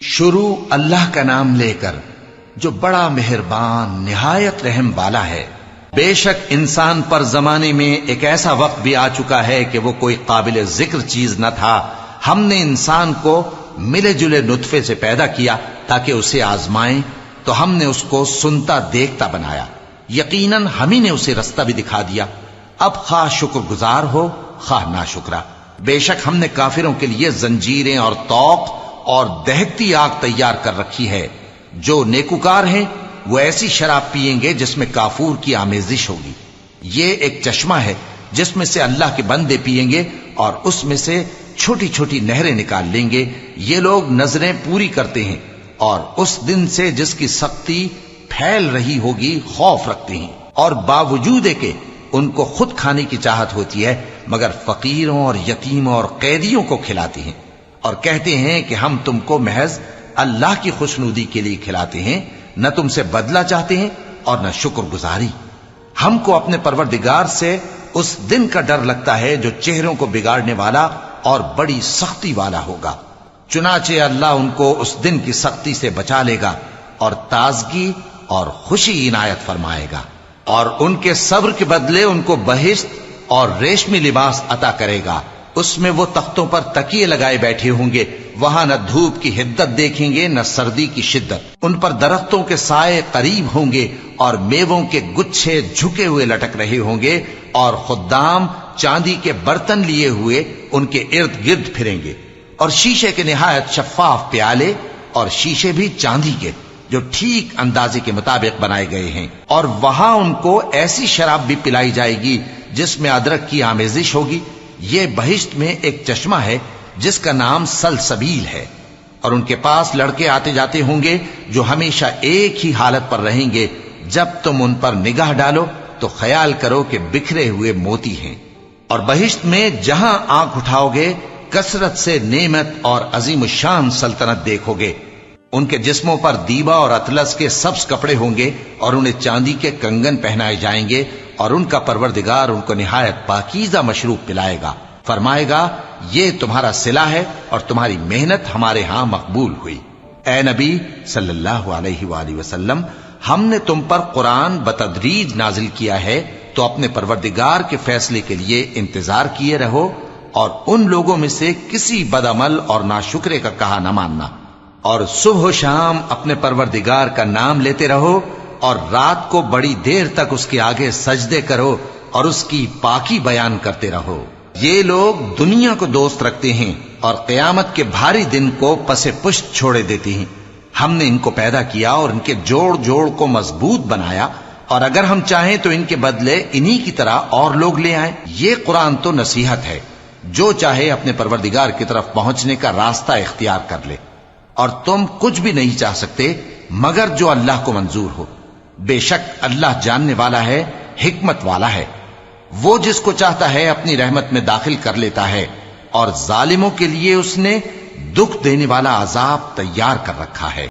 شروع اللہ کا نام لے کر جو بڑا مہربان نہایت رحم والا ہے۔ بے شک انسان پر زمانے میں ایک ایسا وقت بھی آ چکا ہے کہ وہ کوئی قابل ذکر چیز نہ تھا۔ ہم نے انسان کو ملے جلے نطفے سے پیدا کیا تاکہ اسے آزمائیں، تو ہم نے اس کو سنتا دیکھتا بنایا، یقیناً ہم ہی نے اسے رستہ بھی دکھا دیا۔ اب خواہ شکر گزار ہو خواہ ناشکرا۔ بے شک ہم نے کافروں کے لیے زنجیریں اور طوق اور دہکتی آگ تیار کر رکھی ہے۔ جو نیکوکار ہیں وہ ایسی شراب پیئیں گے جس میں کافور کی آمیزش ہوگی۔ یہ ایک چشمہ ہے جس میں سے اللہ کے بندے پیئیں گے اور اس میں سے چھوٹی چھوٹی نہریں نکال لیں گے۔ یہ لوگ نظریں پوری کرتے ہیں اور اس دن سے جس کی سختی پھیل رہی ہوگی خوف رکھتے ہیں، اور باوجود کہ ان کو خود کھانے کی چاہت ہوتی ہے مگر فقیروں اور یتیموں اور قیدیوں کو کھلاتے ہیں، اور کہتے ہیں کہ ہم تم کو محض اللہ کی خوشنودی کے لیے کھلاتے ہیں، نہ تم سے بدلہ چاہتے ہیں اور نہ شکر گزاری۔ ہم کو اپنے پروردگار سے اس دن کا ڈر لگتا ہے جو چہروں کو بگاڑنے والا اور بڑی سختی والا ہوگا۔ چنانچہ اللہ ان کو اس دن کی سختی سے بچا لے گا اور تازگی اور خوشی عنایت فرمائے گا، اور ان کے صبر کے بدلے ان کو بہشت اور ریشمی لباس عطا کرے گا۔ اس میں وہ تختوں پر تکیے لگائے بیٹھے ہوں گے، وہاں نہ دھوپ کی حدت دیکھیں گے نہ سردی کی شدت۔ ان پر درختوں کے سائے قریب ہوں گے اور میووں کے گچھے جھکے ہوئے لٹک رہے ہوں گے، اور خدام چاندی کے برتن لیے ہوئے ان کے ارد گرد پھریں گے، اور شیشے کے نہایت شفاف پیالے، اور شیشے بھی چاندی کے جو ٹھیک اندازے کے مطابق بنائے گئے ہیں۔ اور وہاں ان کو ایسی شراب بھی پلائی جائے گی جس میں ادرک کی آمیزش ہوگی۔ یہ بہشت میں ایک چشمہ ہے جس کا نام سلسبیل ہے، اور ان کے پاس لڑکے آتے جاتے ہوں گے جو ہمیشہ ایک ہی حالت پر رہیں گے۔ جب تم ان پر نگاہ ڈالو تو خیال کرو کہ بکھرے ہوئے موتی ہیں۔ اور بہشت میں جہاں آنکھ اٹھاؤ گے کثرت سے نعمت اور عظیم الشان سلطنت دیکھو گے۔ ان کے جسموں پر دیبا اور اطلس کے سبز کپڑے ہوں گے، اور انہیں چاندی کے کنگن پہنائے جائیں گے، اور ان کا پروردگار ان کو نہایت پاکیزہ مشروب پلائے گا، فرمائے گا یہ تمہارا صلہ ہے اور تمہاری محنت ہمارے ہاں مقبول ہوئی۔ اے نبی صلی اللہ علیہ وآلہ وسلم، ہم نے تم پر قرآن بتدریج نازل کیا ہے، تو اپنے پروردگار کے فیصلے کے لیے انتظار کیے رہو، اور ان لوگوں میں سے کسی بدعمل اور ناشکرے کا کہا نہ ماننا، اور صبح و شام اپنے پروردگار کا نام لیتے رہو، اور رات کو بڑی دیر تک اس کے آگے سجدے کرو اور اس کی پاکی بیان کرتے رہو۔ یہ لوگ دنیا کو دوست رکھتے ہیں اور قیامت کے بھاری دن کو پس پشت چھوڑے دیتے ہیں۔ ہم نے ان کو پیدا کیا اور ان کے جوڑ جوڑ کو مضبوط بنایا، اور اگر ہم چاہیں تو ان کے بدلے انہی کی طرح اور لوگ لے آئیں۔ یہ قرآن تو نصیحت ہے، جو چاہے اپنے پروردگار کی طرف پہنچنے کا راستہ اختیار کر لے، اور تم کچھ بھی نہیں چاہ سکتے مگر جو اللہ کو منظور ہو۔ بے شک اللہ جاننے والا ہے، حکمت والا ہے۔ وہ جس کو چاہتا ہے اپنی رحمت میں داخل کر لیتا ہے، اور ظالموں کے لیے اس نے دکھ دینے والا عذاب تیار کر رکھا ہے۔